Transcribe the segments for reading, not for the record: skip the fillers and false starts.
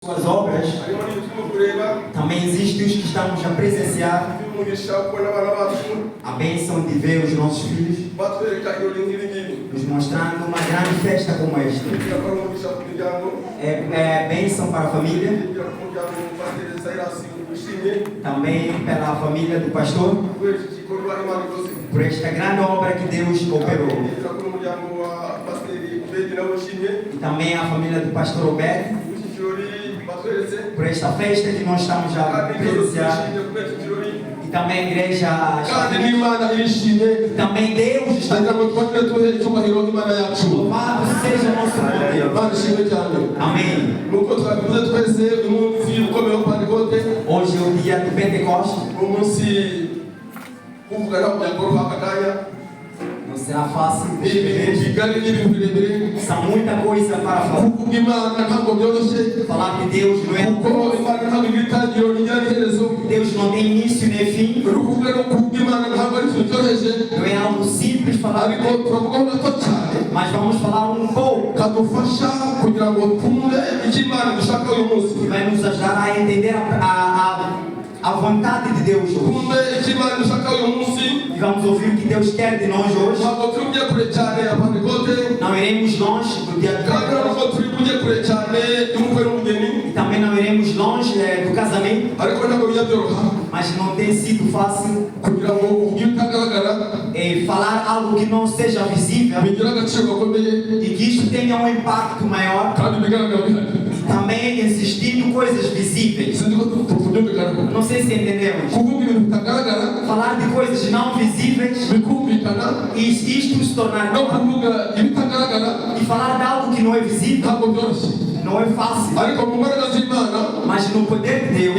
Suas obras, também existem os que estamos a presenciar a bênção de ver os nossos filhos nos mostrando uma grande festa como esta. É bênção para a família, também pela família do pastor, por esta grande obra que Deus operou. E também a família do pastor Roberto, por esta festa que nós estamos a presenciar. E também a igreja está e também Deus está aqui. Louvado seja nosso Deus. Amém. Hoje é o dia do Pentecostes. Não será fácil. São muita coisa para falar. Falar de Deus não é. Deus não tem início nem fim. Não é algo simples falar de Deus. Mas vamos falar um pouco que vai nos ajudar a entender a vontade de Deus hoje. E vamos ouvir o que Deus quer de nós hoje. Não iremos longe do dia do casamento. E também não iremos longe do casamento. Mas não tem sido fácil falar algo que não seja visível e que isto tenha um impacto maior. E também existindo coisas visíveis. Não sei se entendemos. Falar de coisas não visíveis e isto se tornar e falar de algo que não é visível não é fácil. Mas no poder de Deus,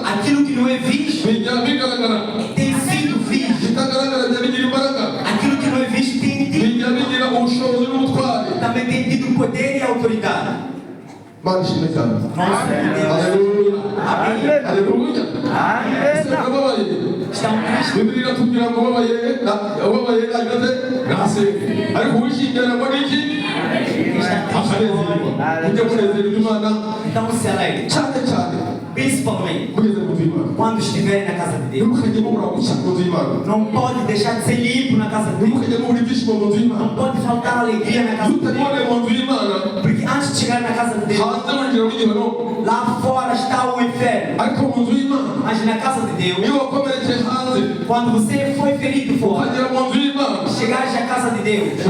aquilo que não é visto tem sido visto. Aquilo que não é visto tem tido também tem tido poder e autoridade. Nossa, Deus. Amém. Aleluia. Estamos tristes. Então se alegre. Principalmente quando estiver na casa de Deus. Não pode deixar de ser limpo na casa de Deus. Não pode faltar alegria na casa de Deus. Porque antes de chegar na casa de Deus, lá fora está o inferno. Mas na casa de Deus, quando você foi ferido fora, chegares à casa de Deus,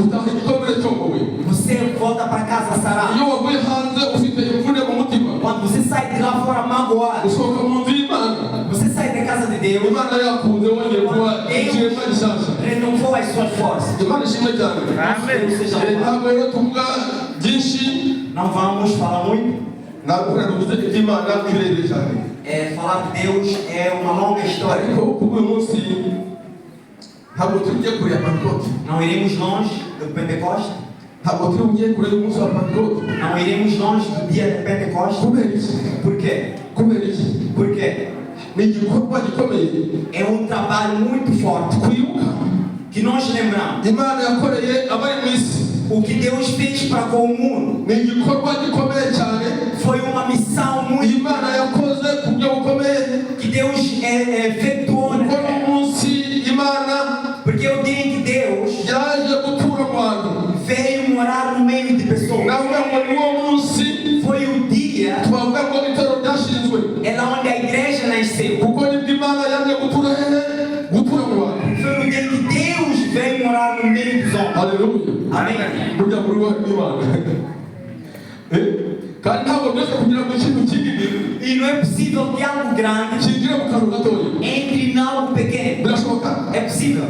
você volta para casa sarado. Quando você sai de lá fora magoado, você sai da casa de Deus, Deus renovou as suas forças. Não vamos falar muito. Falar de Deus é uma longa história. Não iremos longe do Pentecostes. Não iremos longe do dia de Pentecostes. Por quê? Porque é um trabalho muito forte que nós lembramos o que Deus fez para com o mundo. Foi uma missão muito que Deus efetuou, porque o dia em que Deus veio morar no meio de pessoas, foi o dia onde a igreja nasceu. Foi o dia que Deus veio morar no meio dos homens. Aleluia. Amém. E não é possível que algo grande entre em algo pequeno. É possível.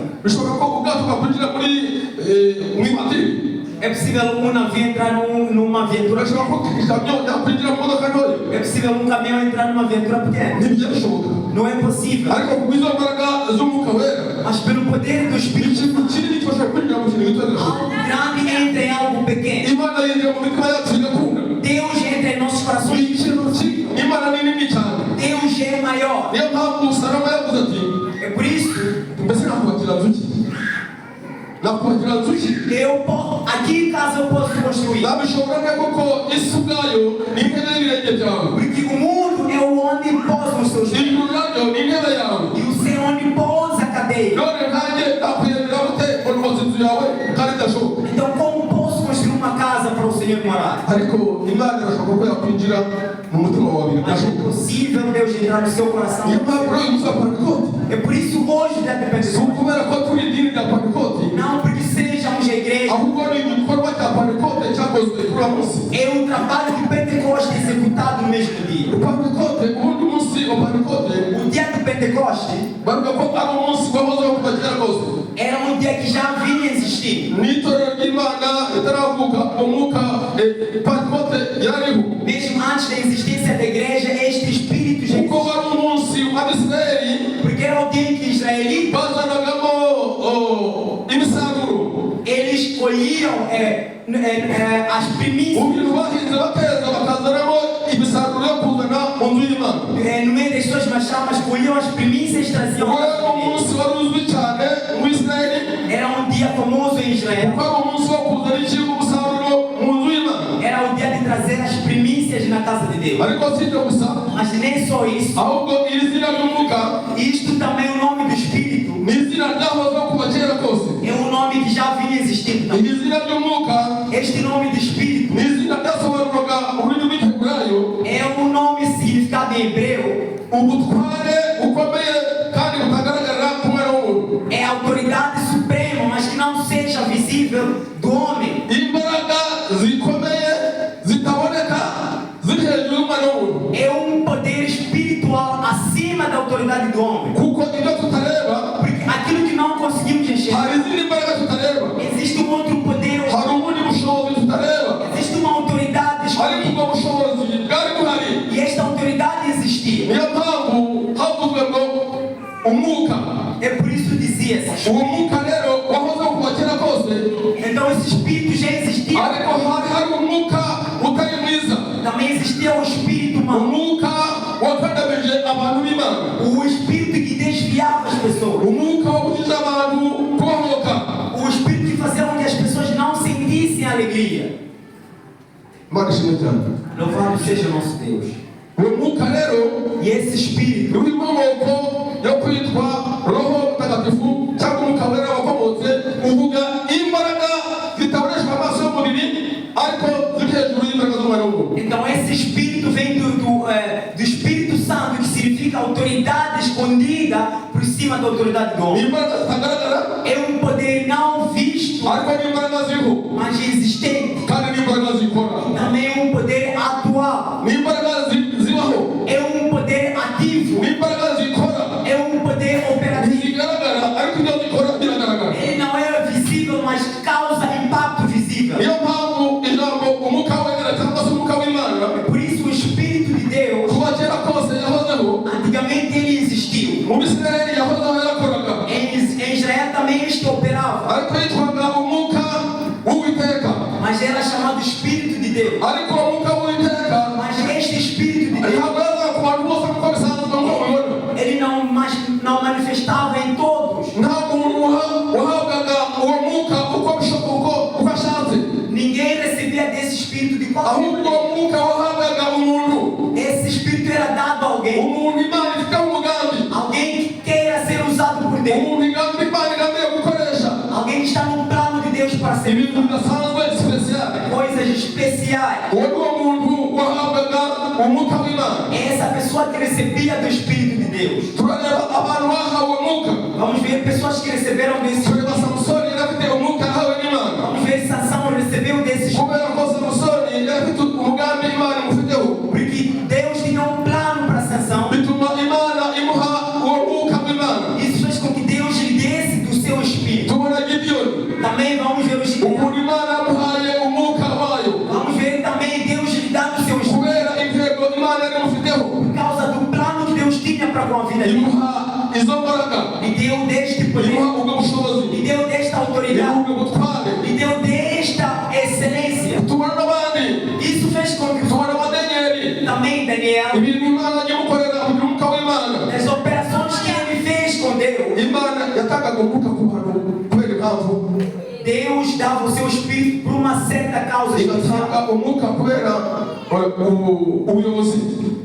É possível um navio entrar numa viatura. É possível um caminhão entrar numa viatura pequena. Não é possível. Mas pelo poder do Espírito, algo grande entra em algo pequeno. Deus entra em nossos corações. Deus é maior. É por isso Aqui em casa eu posso construir. Porque o mundo é onde pousam os seus pés. E o Senhor onde pousa a cadeia. Então como posso construir uma casa para o Senhor morar? Mas é possível Deus entrar no seu coração. É por isso hoje deve depender. Não porque sejamos a igreja. É um trabalho de Pentecostes executado no mesmo dia. O dia de Pentecostes era um dia que já vinha existindo. Mesmo antes da existência da igreja, este Espírito já existia. Porque era alguém que israelita, eles colhiam as primícias. No meio das suas machamas, colhiam as primícias e traziam. Era um dia famoso em Israel. Era o dia de trazer as primícias na casa de Deus. Mas nem só isso. Isto também é o nome do Espírito. É um nome que já vinha existindo. Este nome do Espírito é um nome significado em hebreu. É a autoridade suprema, mas que não seja visível do homem. É um poder espiritual acima da autoridade do homem. Porque aquilo que não conseguimos enxergar, existe um outro poder, existe uma autoridade espiritual. E esta autoridade existia. É por isso dizia-se. Então esse espírito já existia. Também existia o espírito mau. O espírito que desviava as pessoas. O espírito que fazia com que as pessoas não sentissem alegria. Louvado seja o nosso Deus. E esse espírito então esse espírito vem do Espírito Santo, que significa autoridade escondida por cima da autoridade do homem. É um poder não visto, mas existente. Também é um poder atual. É um poder ativo. É um poder operativo. Ele não é visível, mas causa impacto visível. Por isso o Espírito de Deus, antigamente ele existiu. Em Israel também este operava, mas era chamado Espírito de Deus. Mas este Espírito de Deus, ele não manifestava em todos. Ninguém recebia desse Espírito de qualquer maneira. Esse Espírito era dado a alguém. Alguém que queira ser usado por Deus. Alguém que está no plano de Deus para ser coisas especiais. Essa pessoa que recebia do Espírito de Deus. Vamos ver pessoas que receberam desse Espírito. Vamos ver Sansão recebeu desse Espírito. Porque Deus tinha um plano para Sansão. Isso fez com que Deus lhe desse do seu Espírito. Também vamos ver o Gideão. Vamos ver também Deus lhe dá do seu Espírito. Por causa do plano que Deus tinha para com a vida dele. E deu deste poder. E deu desta autoridade. E deu desta excelência. Isso fez com que também Daniel, as operações que ele fez com Deus, Deus dava o seu espírito por uma certa causa especial.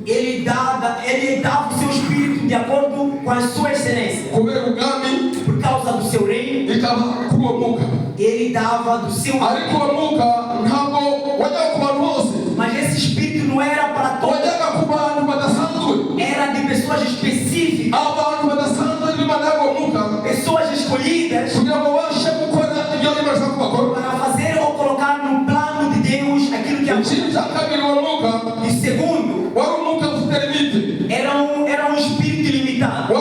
Ele dava o seu espírito de acordo com a sua excelência. Por causa do seu reino, ele dava do seu reino. Mas esse espírito não era para todos. Era de pessoas específicas. Pessoas escolhidas para fazer ou colocar no plano de Deus aquilo que é. E segundo, era um espírito limitado.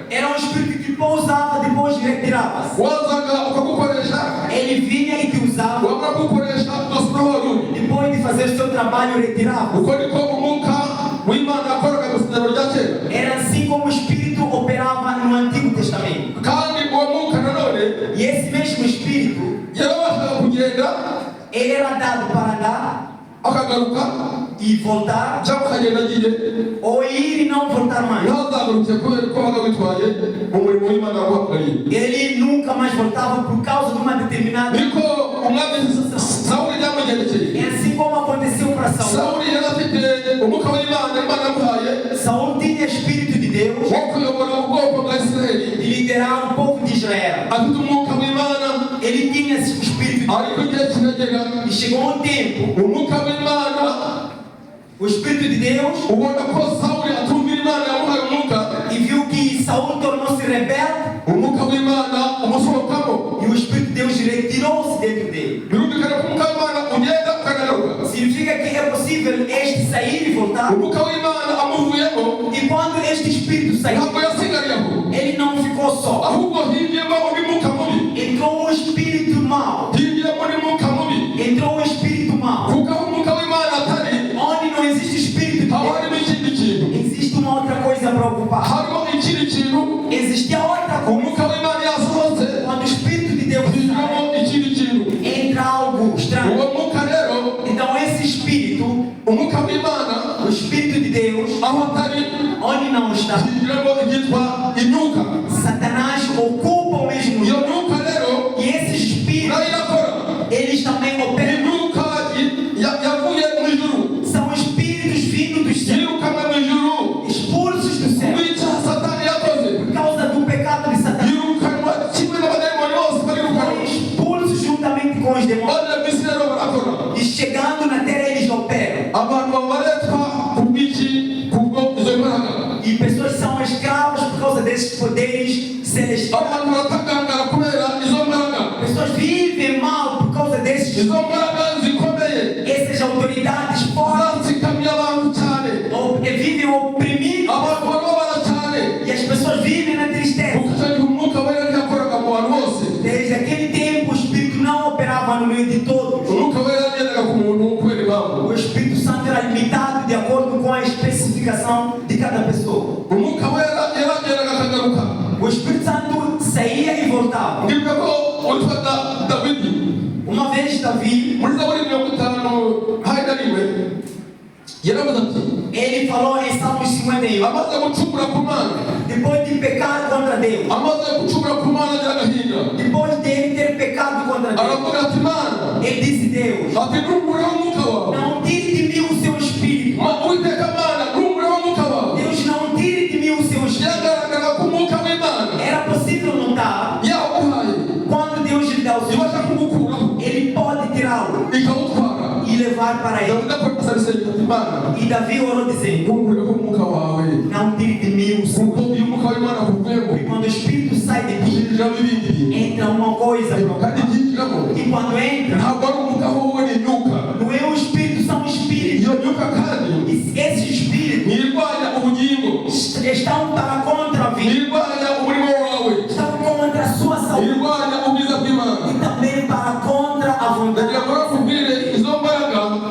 Era um espírito que pousava depois retirava-se. Ele vinha e te usava. Depois de fazer seu trabalho, retirava. Era assim como o espírito operava no Antigo Testamento. E esse mesmo espírito, ele era dado para andar e voltar, ou ir e não voltar mais. Ele nunca mais voltava por causa de uma determinada. É assim como aconteceu para Saul. Saul tinha espírito de Deus de liderar o povo de Israel. Ele tinha esse espírito de Deus. E chegou um tempo, o espírito de Deus, e viu que Saul tornou-se rebelde, e o espírito de Deus retirou-se dentro dele. Significa que é possível este sair e voltar. E quando este espírito saiu, ele não ficou só. Entrou um espírito mau. Entrou um espírito mau. Onde não existe espírito de Deus, existe uma outra coisa para ocupar. Existe a outra coisa. Quando o espírito de Deus sai, entra algo estranho. Então esse espírito, o espírito de Deus, onde não está, Satanás ocupa o mesmo lugar. E esses espíritos, eles também operam. São espíritos vindos dos céus, expulsos do céu por causa do pecado de Satanás. Foram expulsos juntamente com os demônios. E chegando na terra, eles operam. E pessoas são escravas por causa desses poderes celestiais. Pessoas vivem mal por causa desses. Essas autoridades fortes, ou porque vivem oprimidos. E as pessoas vivem na tristeza. Desde aquele tempo o Espírito não operava no meio de todos. O Espírito Santo era limitado de acordo com a especificação de cada pessoa. O Espírito Santo saía e voltava. Uma vez Davi, ele falou em Salmos 51, depois de pecar contra Deus, depois de ele ter pecado contra Deus, ele disse: Deus, não tire de mim o seu espírito. Deus, não tire de mim o seu espírito. Era possível notar, quando Deus lhe dá o seu espírito, ele pode tirá-lo e levar para ele. E Davi orou dizendo: não tire de mim o seu espírito. E quando o espírito sai de ti, entra uma coisa. E quando entra, não é o espírito, são espíritos. E esses espíritos estão para contra a vida, estão contra a sua saúde, e também para contra a vontade.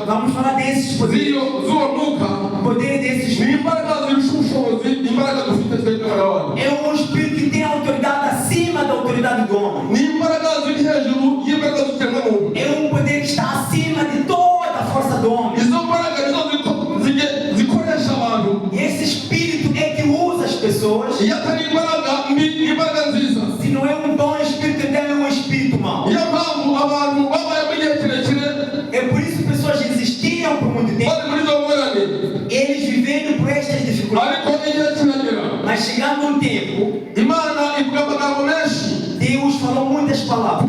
Vamos falar desses poderes. Poder desses espíritos. É um espírito que tem autoridade acima da autoridade do homem. É um poder que está acima de toda a força do homem. E esse espírito é que usa as pessoas. pessoas existiam por muito tempo. Eles vivendo por estas dificuldades. Mas chegando um tempo, Deus falou muitas palavras.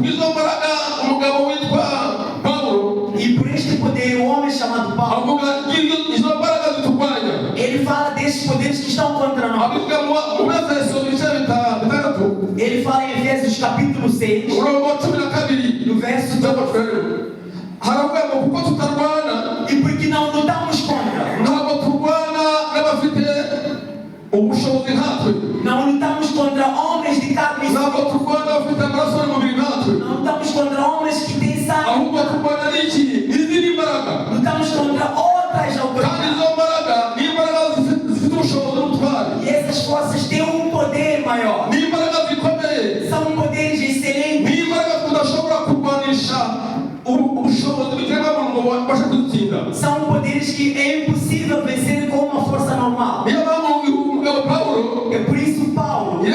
E por este poder, o homem chamado Paulo, ele fala desses poderes que estão contra nós. Ele fala em Efésios capítulo 6, no verso 12. E porque não lutamos contra, não lutamos contra homens de carne e sangue, não lutamos contra homens que têm sangue, lutamos contra outras autoridades. E essas forças têm um poder maior, são poderes excelentes. São poderes que é impossível vencer com uma força normal. É por isso Paulo,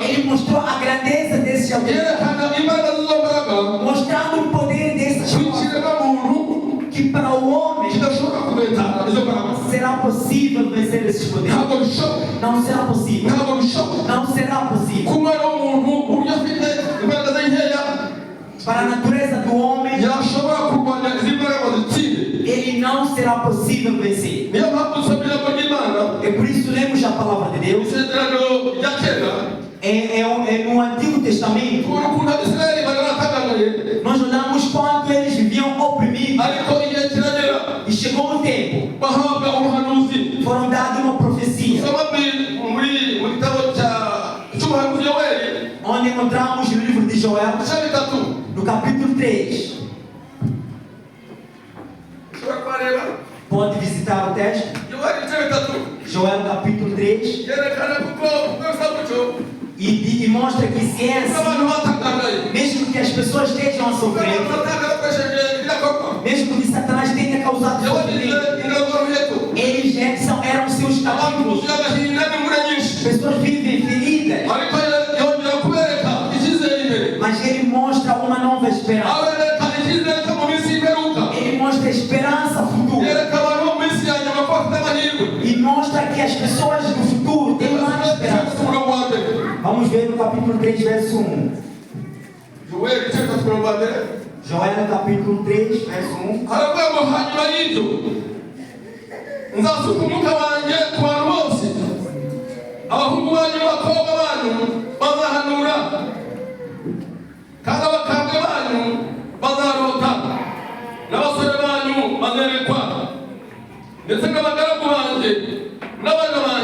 ele mostrou a grandeza desses autoridades, mostrando o poder dessas forças, que para o homem será possível vencer esses poderes. Não será possível. Não será possível. Para a natureza do homem, ele não será possível vencer. É por isso lemos a palavra de Deus. No Antigo Testamento, nós olhamos quanto eles viviam oprimidos. E chegou um tempo, foram dados uma profecia, onde encontramos no livro de Joel, no capítulo 3. Pode visitar o texto. Joel capítulo 3. E mostra que se é assim, mesmo que as pessoas estejam a sofrer, mesmo que Satanás tenha causado sofrimento, eles eram seus cativos. Pessoas vivem feridas, mas ele mostra uma nova esperança. Ele mostra a esperança futura. E mostra que as pessoas do futuro têm mais esperança. Vamos ver no capítulo 3, verso 1. Joel capítulo 3, verso 1. ndetse n'abagaragu banjye n'abana